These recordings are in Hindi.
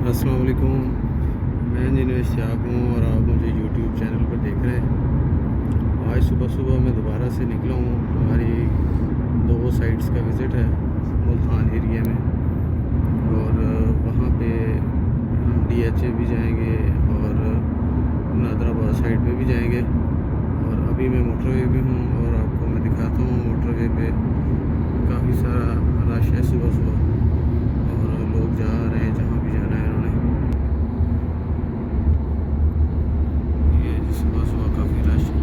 अस्सलाम वालेकुम। मैं इंजीनियर इश्तियाक हूँ और आप मुझे यूट्यूब चैनल पर देख रहे हैं। आज सुबह सुबह मैं दोबारा से निकला हूँ। हमारी दो साइट्स का विज़िट है मुल्तान एरिया में, और वहाँ पे हम DHA भी जाएंगे और नादराबाद साइड पे भी जाएंगे। और अभी मैं मोटरवे पे हूँ और आपको मैं दिखाता हूँ मोटरवे पे काफ़ी सारा रश है सुबह सुबह, और लोग जा रहे हैं जहाँ भी जाना है उन्होंने। ये सुबह सुबह काफ़ी रश है।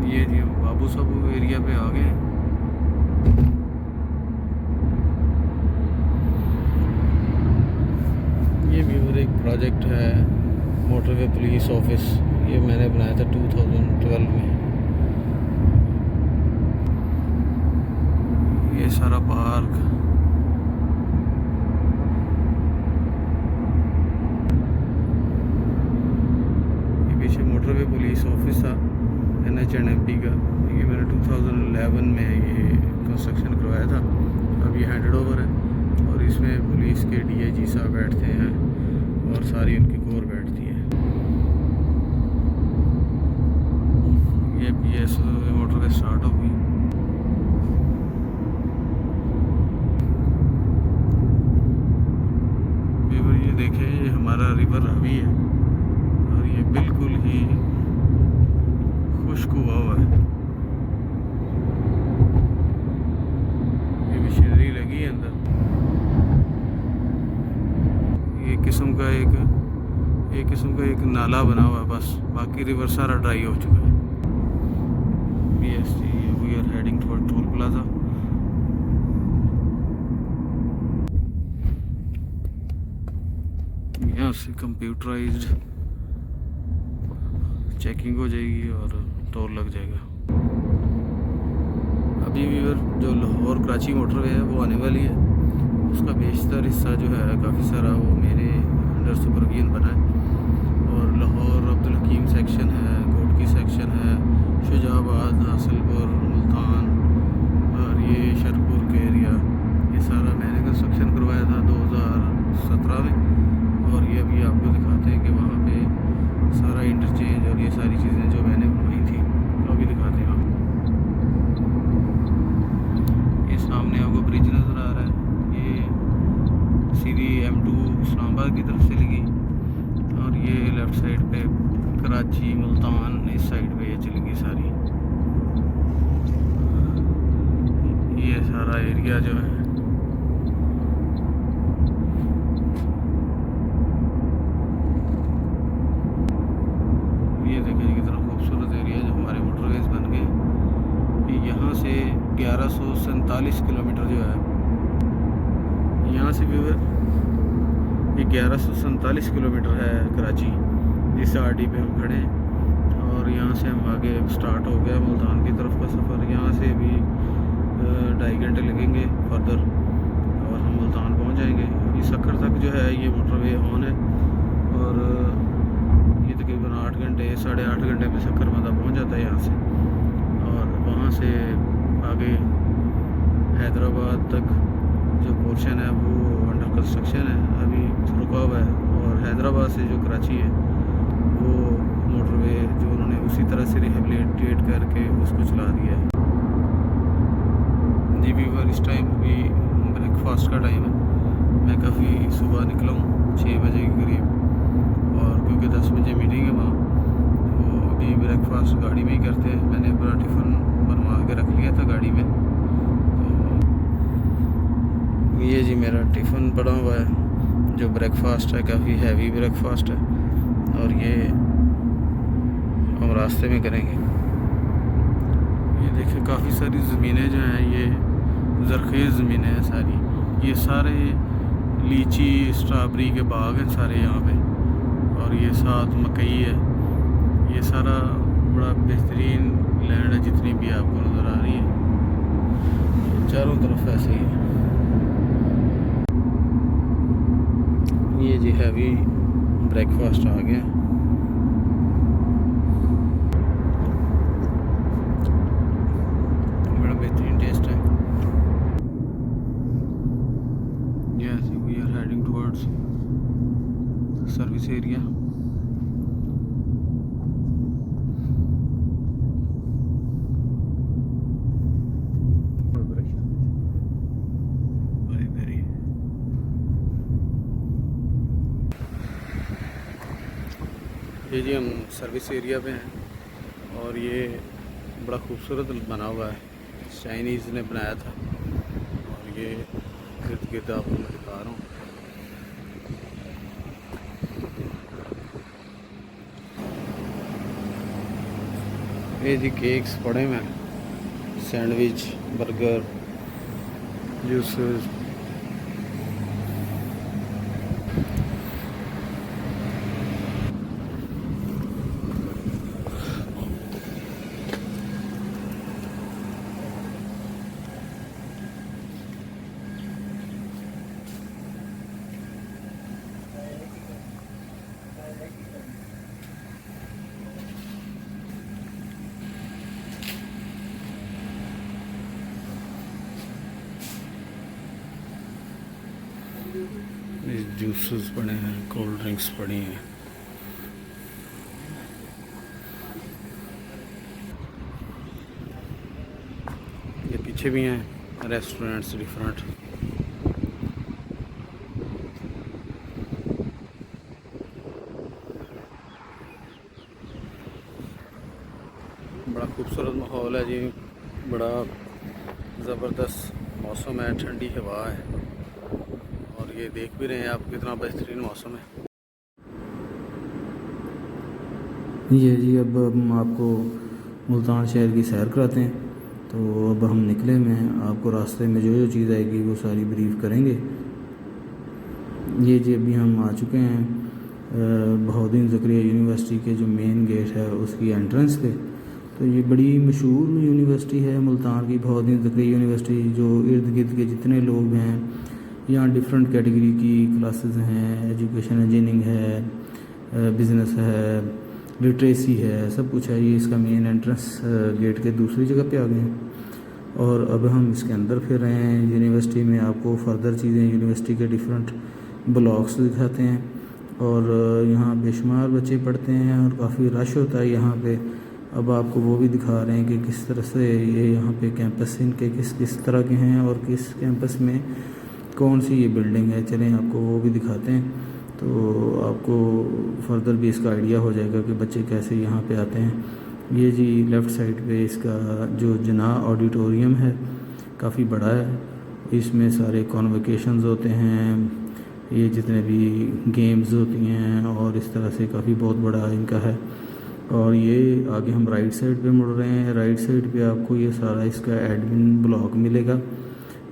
ये जी हम बाबू साबू एरिया पे आ गए हैं। ये भी और एक प्रोजेक्ट है मोटरवे पुलिस ऑफिस, ये मैंने बनाया था 2012 में। ये सारा पार्क, ये पीछे मोटरवे पुलिस ऑफिस था NH&MP का। ये मैंने 2011 में ये कंस्ट्रक्शन करवाया था। अब ये हैंडेड ओवर है और इसमें पुलिस के DIG साहब बैठते हैं और सारी उनकी कोर बैठती है। ये PS मोटरवे स्टार्ट हो गई। ये देखें, ये हमारा रिवर रावी है और ये बिल्कुल ही खुश्क हुआ हुआ है। ये मशीनरी लगी है अंदर। ये किस्म का एक नाला बना हुआ है बस, बाकी रिवर सारा ड्राई हो चुका है। BST we are heading toward toll plaza. यहाँ से कंप्यूटराइज्ड चेकिंग हो जाएगी और टोल लग जाएगा। अभी भी जो लाहौर कराची मोटरवे है वो आने वाली है। उसका बेशतर हिस्सा जो है काफ़ी सारा वो मेरे अंडर सुपरविजन बना है। और लाहौर अब्दुल हकीम सेक्शन है, कोटकी सेक्शन है, शुजाबाद, हासिलपुर, मुल्तान और ये शरपुर के एरिया, ये सारा मैंने कंस्ट्रक्शन करवाया था 2017 में। और ये अभी आपको दिखाते हैं कि वहाँ पे सारा इंटरचेंज और ये सारी चीज़ें जो मैंने बनवाई थी तो अभी दिखाते हैं आप। ये सामने आपको ब्रिज नज़र आ रहा है, ये सीधी M2 इस्लामाबाद की तरफ से लगी और ये लेफ़्ट साइड पे कराची, मुल्तान, इस साइड पे ये चलेगी सारी। ये सारा एरिया जो है कितना खूबसूरत एरिया जो हमारे मोटरवेज बन गए। यहाँ से 1147 किलोमीटर जो है, यहाँ से भी ये 1147 किलोमीटर है कराची, जिस RD पे हम खड़े हैं। और यहाँ से हम आगे स्टार्ट हो गया मुल्तान की तरफ का सफ़र। यहाँ से भी 2.5 घंटे लगेंगे फर्दर और हम मुल्तान पहुँच जाएंगे। अभी सक्कर तक जो है ये मोटरवे ऑन है और ये तकरीबन 8 घंटे 8.5 घंटे में सक्कर बंदा पहुँच जाता है यहाँ से। और वहाँ से आगे हैदराबाद तक जो पोर्शन है वो अंडर कंस्ट्रक्शन है, अभी रुका हुआ है। और हैदराबाद से जो कराची है वो मोटरवे जो उन्होंने उसी तरह से रिहेबिलिटेट करके उसको चला दिया है। जी व्यूअर, इस टाइम अभी ब्रेकफास्ट का टाइम है। मैं काफ़ी सुबह निकला हूँ 6 बजे के करीब, और क्योंकि 10 बजे मीटिंग है वहाँ, तो अभी ब्रेकफास्ट गाड़ी में ही करते हैं। मैंने पूरा टिफ़िन बनवा के रख लिया था गाड़ी में। तो ये जी मेरा टिफ़िन पड़ा हुआ है जो ब्रेकफास्ट है, काफ़ी हैवी ब्रेकफास्ट है और ये हम रास्ते में करेंगे। ये देखिए काफ़ी सारी ज़मीनें जो हैं ये ज़रख़ेज़ ज़मीनें हैं सारी। ये सारे लीची स्ट्रॉबेरी के बाग हैं सारे यहाँ पे, और ये साथ मकई है। ये सारा बड़ा बेहतरीन लैंड है जितनी भी आपको नज़र आ रही है, चारों तरफ ऐसे ही है। ये जी हैवी ब्रेकफास्ट आ गया। बड़ा बेहतरीन टेस्ट है। Service area. ये जी हम सर्विस एरिया पे हैं और ये बड़ा खूबसूरत बना हुआ है, चाइनीज़ ने बनाया था। और ये इर्द गिर्द आपको मैं दिखा रहा हूँ। ये जी केक्स पड़े हुए हैं, सैंडविच, बर्गर, जूसेस। जूसेस पड़े हैं, कोल्ड ड्रिंक्स पड़ी हैं। ये पीछे भी हैं रेस्टोरेंट्स डिफरेंट। बड़ा खूबसूरत माहौल है जी, बड़ा ज़बरदस्त मौसम है, ठंडी हवा है और ये देख भी रहे हैं आप कितना बेहतरीन मौसम है। ये जी अब हम आपको मुल्तान शहर की सैर कराते हैं। तो अब हम निकले में आपको रास्ते में जो जो चीज़ आएगी वो सारी ब्रीफ करेंगे। ये जी अभी हम आ चुके हैं बहाउद्दीन ज़करिया यूनिवर्सिटी के जो मेन गेट है उसकी एंट्रेंस पे। तो ये बड़ी मशहूर यूनिवर्सिटी है मुल्तान की, बहाउद्दीन ज़करिया यूनिवर्सिटी। जो इर्द गिर्द के जितने लोग हैं यहाँ डिफरेंट कैटेगरी की क्लासेस हैं, एजुकेशन इंजीनियरिंग है, बिज़नेस है, लिटरेसी है, सब कुछ है। ये इसका मेन एंट्रेंस गेट के दूसरी जगह पे आ गए हैं और अब हम इसके अंदर फिर रहे हैं। यूनिवर्सिटी में आपको फर्दर चीज़ें यूनिवर्सिटी के डिफरेंट ब्लॉक्स दिखाते हैं और यहाँ बेशुमार बच्चे पढ़ते हैं और काफ़ी रश होता है यहाँ पे। अब आपको वो भी दिखा रहे हैं कि किस तरह से ये यहाँ पे कैंपस इनके किस किस तरह के हैं और किस कैंपस में कौन सी ये बिल्डिंग है। चलें आपको वो भी दिखाते हैं तो आपको फर्दर भी इसका आइडिया हो जाएगा कि बच्चे कैसे यहाँ पे आते हैं। ये जी लेफ़्ट साइड पे इसका जो जना ऑडिटोरियम है काफ़ी बड़ा है, इसमें सारे कॉन्वोकेशंस होते हैं, ये जितने भी गेम्स होती हैं और इस तरह से काफ़ी बहुत बड़ा इनका है। और ये आगे हम राइट साइड पे मुड़ रहे हैं। राइट साइड पे आपको ये सारा इसका एडमिन ब्लॉक मिलेगा।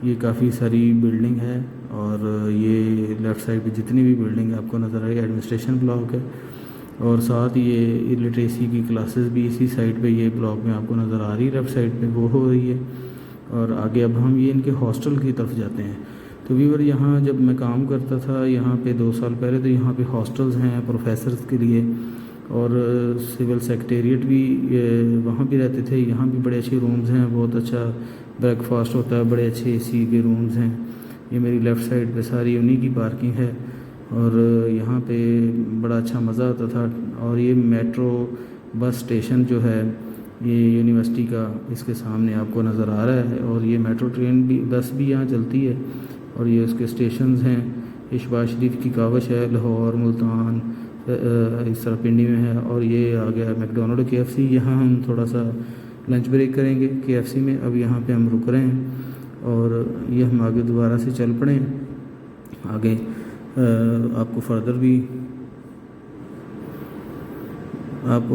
ये काफ़ी सारी बिल्डिंग है और ये लेफ़्ट साइड पे जितनी भी बिल्डिंग आपको नज़र आ रही है एडमिनिस्ट्रेशन ब्लॉक है और साथ ये लिटरेसी की क्लासेस भी इसी साइड पे ये ब्लॉक में आपको नज़र आ रही है। लेफ़्ट साइड पे वो हो रही है और आगे अब हम ये इनके हॉस्टल की तरफ जाते हैं। तो व्यूअर यहाँ जब मैं काम करता था यहाँ पे 2 साल पहले, तो यहाँ पे हॉस्टल्स हैं प्रोफेसर्स के लिए और सिविल सेक्रेटेरिएट भी वहाँ भी रहते थे। यहाँ भी बड़े अच्छे रूम्स हैं, बहुत अच्छा ब्रेकफास्ट होता है, बड़े अच्छे एसी के रूम्स हैं। ये मेरी लेफ़्ट साइड पे सारी उन्हीं की पार्किंग है और यहाँ पे बड़ा अच्छा मज़ा आता था। और ये मेट्रो बस स्टेशन जो है ये यूनिवर्सिटी का इसके सामने आपको नज़र आ रहा है और ये मेट्रो ट्रेन भी बस भी यहाँ चलती है और ये उसके स्टेशंस हैं। ये शहबाज शरीफ की कावश है, लाहौर, मुल्तान, इस तरह पिंडी में है। और ये आ गया मैकडोनल्ड KFC। यहाँ हम थोड़ा सा लंच ब्रेक करेंगे KFC में। अब यहाँ पे हम रुक रहे हैं और ये हम आगे दोबारा से चल पड़े हैं आगे। आपको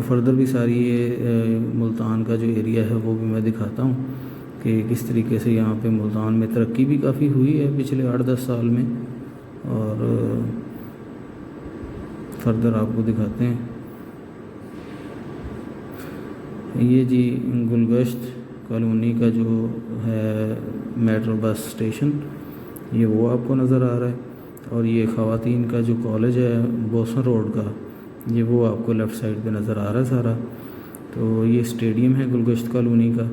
फ़र्दर भी सारी ये मुल्तान का जो एरिया है वो भी मैं दिखाता हूँ कि किस तरीके से यहाँ पे मुल्तान में तरक्की भी काफ़ी हुई है पिछले 8-10 साल में। और फर्दर आपको दिखाते हैं। ये जी गुलगश्त कॉलोनी का जो है मेट्रो बस स्टेशन, ये वो आपको नज़र आ रहा है। और ये ख़वातीन का जो कॉलेज है बोसन रोड का, ये वो आपको लेफ़्ट साइड पे नज़र आ रहा है सारा। तो ये स्टेडियम है गुलगश्त कॉलोनी का,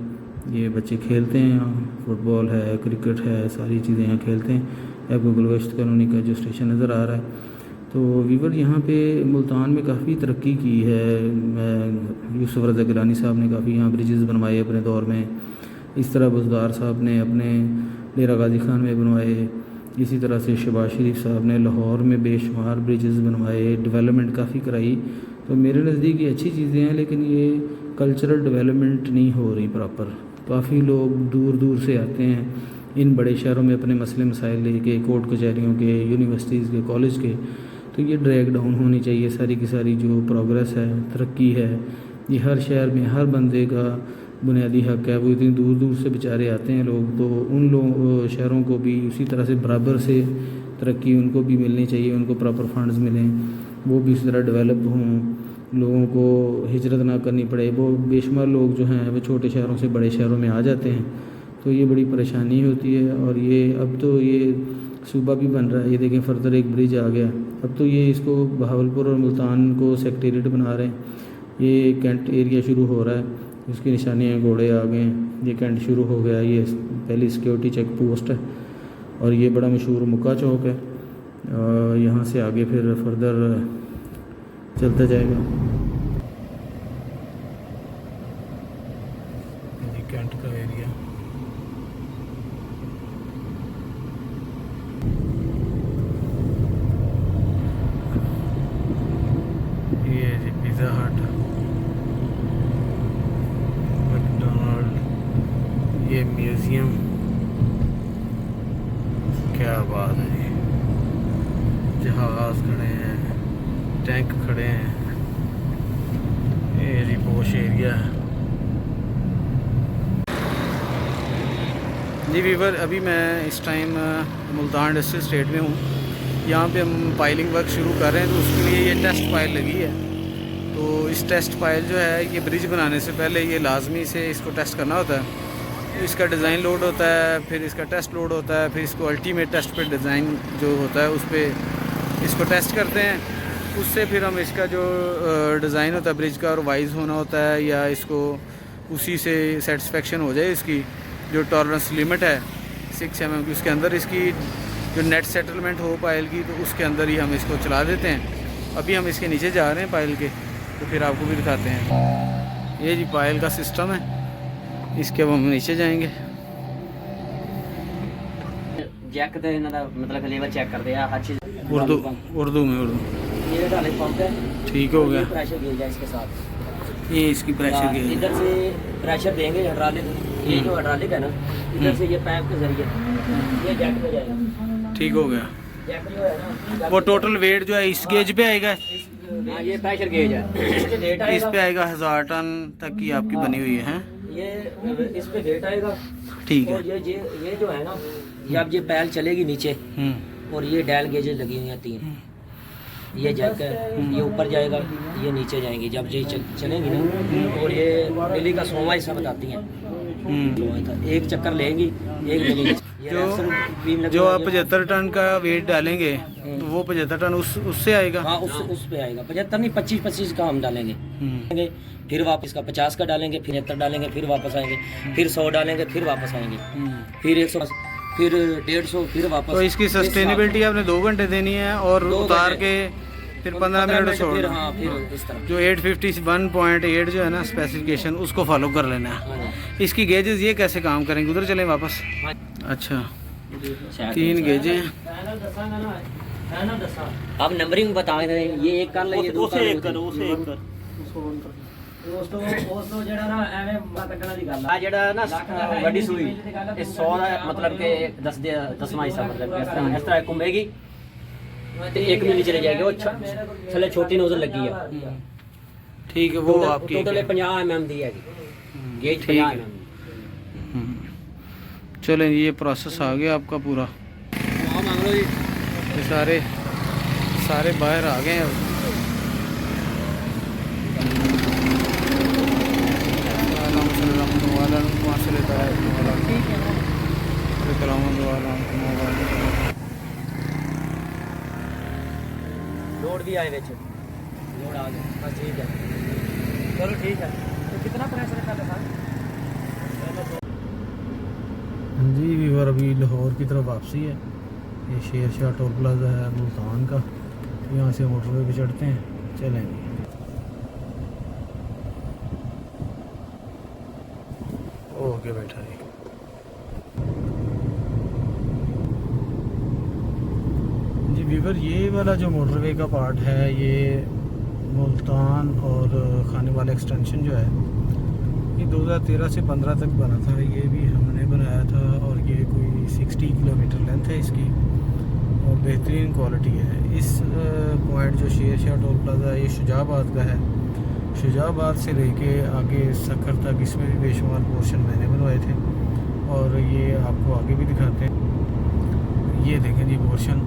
ये बच्चे खेलते हैं यहाँ, फुटबॉल है, क्रिकेट है, सारी चीज़ें यहाँ खेलते हैं। आपको गुलगश्त कॉलोनी का जो स्टेशन नज़र आ रहा है तो वीवर यहाँ पे मुल्तान में काफ़ी तरक्की की है। यूसुफ रज़ा गिलानी साहब ने काफ़ी यहाँ ब्रिजेज़ बनवाए अपने दौर में, इस तरह बुज़दार साहब ने अपने डेरा गाजी खान में बनवाए, इसी तरह से शहबाज शरीफ साहब ने लाहौर में बेशुमार ब्रिजेज़ बनवाए, डेवलपमेंट काफ़ी कराई। तो मेरे नज़दीक ये अच्छी चीज़ें हैं, लेकिन ये कल्चरल डेवलपमेंट नहीं हो रही प्रॉपर। काफ़ी लोग दूर दूर से आते हैं इन बड़े शहरों में अपने मसले मसाइल लेके, कोर्ट कचहरियों के, यूनिवर्सिटीज़ के, कॉलेज के। तो ये ड्रैग डाउन होनी चाहिए सारी की सारी जो प्रोग्रेस है, तरक्की है, ये हर शहर में हर बंदे का बुनियादी हक़ है। वो इतनी दूर दूर से बेचारे आते हैं लोग, तो उन लोग शहरों को भी उसी तरह से बराबर से तरक्की उनको भी मिलनी चाहिए, उनको प्रॉपर फंड्स मिलें, वो भी उसी तरह डेवलप हों, लोगों को हिजरत ना करनी पड़े। वो बेशुमार लोग जो हैं वो छोटे शहरों से बड़े शहरों में आ जाते हैं, तो ये बड़ी परेशानी होती है। और ये अब तो ये सूबा भी बन रहा है, ये देखें फर्दर एक ब्रिज आ गया। अब तो ये इसको बहावलपुर और मुल्तान को सेक्रेटेरिएट बना रहे हैं। ये कैंट एरिया शुरू हो रहा है, इसकी निशानियाँ घोड़े आ गए हैं, ये कैंट शुरू हो गया। ये पहली सिक्योरिटी चेक पोस्ट है और ये बड़ा मशहूर मुक्का चौक है। यहाँ से आगे फिर फर्दर चलता जाएगा। ये कैंट का एरिया, ये जी पिज़्ज़ा हट, मैकडॉनल्ड, ये म्यूज़ियम, क्या बात है जी। जहाज़ खड़े हैं, टैंक खड़े हैं, ये जी पोश एरिया है जी। वीवर अभी मैं इस टाइम मुल्तान इंडस्ट्रियल स्टेट में हूँ। यहाँ पे हम पाइलिंग वर्क शुरू कर रहे हैं, तो उसके लिए ये टेस्ट पाइल लगी है। तो इस टेस्ट पाइल जो है, ये ब्रिज बनाने से पहले ये लाजमी से इसको टेस्ट करना होता है। तो इसका डिज़ाइन लोड होता है, फिर इसका टेस्ट लोड होता है, फिर इसको अल्टीमेट टेस्ट पे डिज़ाइन जो होता है उस पर इसको टेस्ट करते हैं। उससे फिर हम इसका जो डिज़ाइन होता है ब्रिज का और वाइज होना होता है, या इसको उसी से सेटिस्फेक्शन हो जाए, इसकी जो टॉलरेंस लिमिट है 6 mm की, उसके अंदर इसकी जो नेट सेटलमेंट हो पायल की, तो उसके अंदर ही हम इसको चला देते हैं। अभी हम इसके नीचे जा रहे हैं पायल के, तो फिर आपको भी दिखाते हैं। ये जी पायल का सिस्टम है, इसके अब हम नीचे जाएंगे। चेक तो इन्होंने मतलब लेवल चेक करते हैं हर चीज़ उर्दू में ये डाले पंप है, ठीक हो गया। प्रेशर गेज है इसके साथ, ये इसकी प्रेशर गेज, इधर से प्रेशर देंगे हाइड्रोलिक, ये जो हाइड्रोलिक है ना, इधर से ये पाइप के जरिए ये जैक पे जाएगा, ठीक हो गया। जैक जो है ना, वो टोटल वेट जो है इस गेज पे आएगा, हाँ ये प्रेशर गेज है, इसके वेट इस आएगा, पे आएगा 1000 टन तक की आपकी बनी हुई है। ये इस पे वेट आएगा, ठीक है। और ये जो है ना, जब ये पैल चलेगी नीचे, और ये डायल गेजेस लगी हुई हैं 3, ये जैक है, ये ऊपर जाएगा, ये नीचे जाएंगी। जब ये चलेंगी ना, और ये दिल्ली का 100वां हिस्सा बताती हैं, एक चक्कर लेंगी, एक लेंगी। जो आप 75 टन का वेट डालेंगे, तो वो 75 टन उससे आएगा। हाँ, उस पे आएगा। 75 नहीं, 25 का हम डालेंगे, फिर वापस का 50 का डालेंगे, फिर 70 डालेंगे, फिर वापस आएंगे, फिर 100 डालेंगे, फिर वापस आएंगे, फिर 100, फिर 150, फिर वापस। तो इसकी सस्टेनेबिलिटी आपने 2 घंटे देनी है, और उतार के फिर 15 मिनट छोड़। हाँ, फिर इस तरह जो 851.8 जो है ना स्पेसिफिकेशन, उसको फॉलो कर लेना है। इसकी गेजेस ये कैसे काम करेंगे? उधर चलें वापस। अच्छा, 3 गेजें। अब नंबरिंग बता रहे हैं, ये एक कर ले, ये 2 कर ले, उसे एक कर। ਦੋਸਤੋ ਜਿਹੜਾ ਨਾ ਐਵੇਂ ਕੱਟਣਾ ਦੀ ਗੱਲ ਆ, ਜਿਹੜਾ ਨਾ ਵੱਡੀ ਸੂਈ ਇਹ 100 ਦਾ मतलब के 10ਵਾਂ ਹਿੱਸਾ मतलब ਇਸ ਤਰ੍ਹਾਂ ਘੁੰਮੇਗੀ ਤੇ 1 ਮਿਲੀ चले जाएगी। वो थले छोटी नोजल लगी है, ठीक है। वो आपकी टोटल 50 mm दी है गेज, 50 mm। चलें, ये प्रोसेस आ गया आपका पूरा। हाँ, मांग लो जी। ये सारे बाहर आ गए हैं। लोड भी आए बेच, लोड आ गया, बस ठीक है। चलो ठीक है। तो कितना प्रेशर का लगा? जी वीवर, अभी लाहौर की तरफ वापसी है। ये शेर शाह टोल प्लाजा है मुल्तान का। यहाँ से मोटरवे पे चढ़ते हैं, चलेंगे। ओके बैठा जी। जी वीवर, ये वाला जो मोटरवे का पार्ट है, ये मुल्तान और खाने वाला एक्सटेंशन जो है, ये 2013 से 15 तक बना था। ये भी हमने बनाया था और ये कोई 60 किलोमीटर लेंथ है इसकी और बेहतरीन क्वालिटी है। इस पॉइंट जो शेर शाह टोल प्लाजा है, ये शुजाबाद का है। शुजाबाद से लेके आगे सखर तक इसमें भी बेशुमार पोर्शन मैंने बनवाए थे और ये आपको आगे भी दिखाते हैं। ये देखें जी पोर्शन,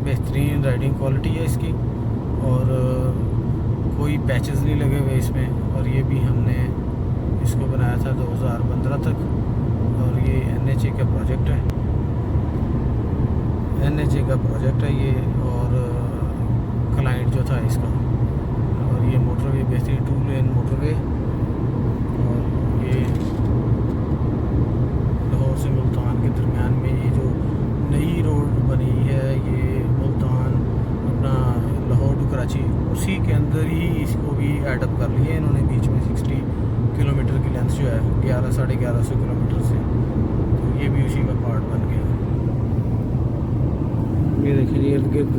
बेहतरीन राइडिंग क्वालिटी है इसकी और कोई पैचेस नहीं लगे हुए इसमें। और ये भी हमने इसको बनाया था 2015 तक और ये NHA का प्रोजेक्ट है। NHA का प्रोजेक्ट है ये और क्लाइंट जो था इसका। और ये मोटरवे बेहतरीन 2 लेन मोटरवे और ये लाहौर से मुल्तान के दरमियान में ये जो नई रोड बनी है, ये मुल्तान अपना लाहौर टू कराची, उसी के अंदर ही इसको भी एडअप कर लिया इन्होंने। बीच में 60 किलोमीटर की लेंथ जो है, 1100-1150 किलोमीटर से, तो ये भी उसी का पार्ट बन गया। ये देखिए इर्द गिर्द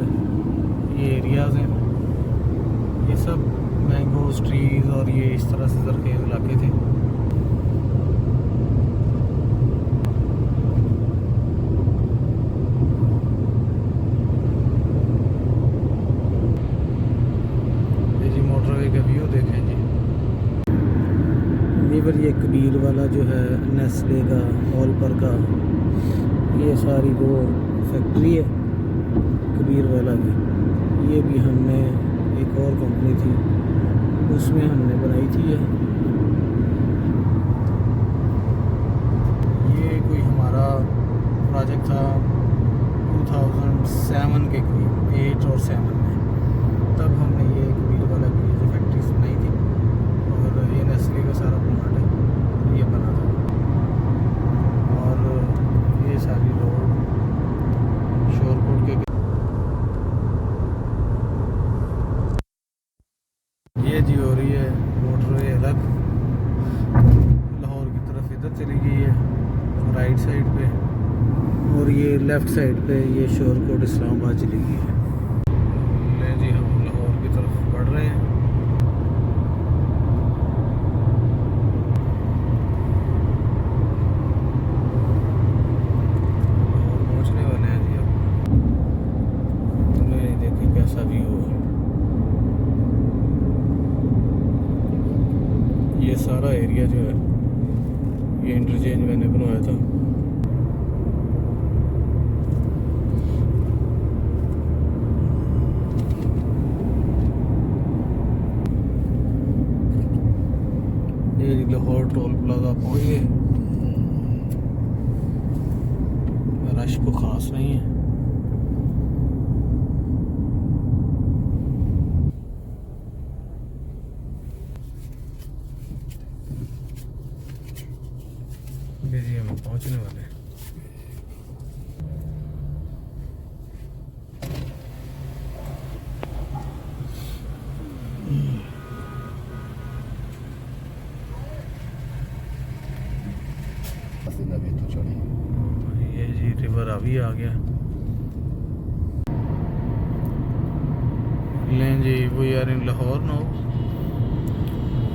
ये एरियाज़ हैं, ये सब मैंगोस ट्रीज़ और ये इस तरह से ज़रखेज़ इलाके थे। ये जी मोटरवे का व्यू देखें जी। वीवर, ये कबीर वाला जो है नेस्ले का, ऑलपर का, ये सारी वो फैक्ट्री है कबीर वाला की। ये भी हमने एक और कंपनी थी उसमें हमने बनाई थी। ये कोई हमारा प्रोजेक्ट था 2007 के करीब, 8 और 7 में, तब हमने ये कबीर वाला की जो फैक्ट्री बनाई थी और ये नेस्ले का सारा प्लांट है, ये बना था। और ये सारी रोड शोरकोट के, ये जी हो रही है मोटरवे अलग लाहौर की तरफ इधर चली गई है राइट साइड पे, और ये लेफ़्ट साइड पे ये शोरकोट इस्लामाबाद चली गई है। ले जी हम लाहौर की तरफ बढ़ रहे हैं। लाहौर पहुँचने वाले हैं जी अब। देखिए कैसा व्यू है। ये सारा एरिया जो है, ये इंटरचेंज मैंने बनवाया था। ये लाहौर टोल प्लाजा पहुंच गए। रश को खास नहीं है। जी हम पहुंचने वाले हैं। ये जी रिवर अभी आ गया। लें जी we are in Lahore now.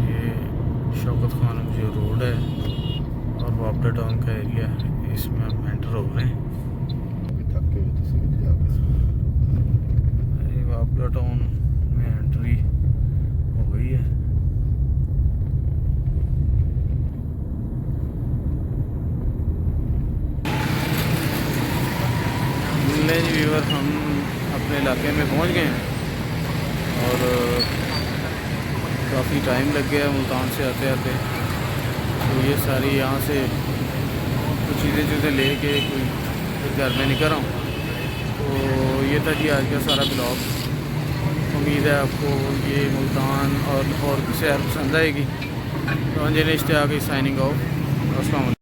ये शौकत खान जो रोड है और वापडा टाउन का एरिया है, इसमें हम एंटर हो रहे हैं। वापडा टाउन में एंट्री हो गई है। ले जी व्यूअर, हम अपने इलाके में पहुंच गए हैं और काफ़ी टाइम लग गया मुल्तान से आते आते। तो ये सारी यहाँ से कुछ चीज़ें लेके कोई घर में निकल रहा हूँ। तो ये था जी आज का सारा ब्लॉग। उम्मीद है आपको ये मुल्तान और की सैर पसंद आएगी। तो अंजलि इश्तियाक साइनिंग ऑफ। अस्सलाम वालेकुम।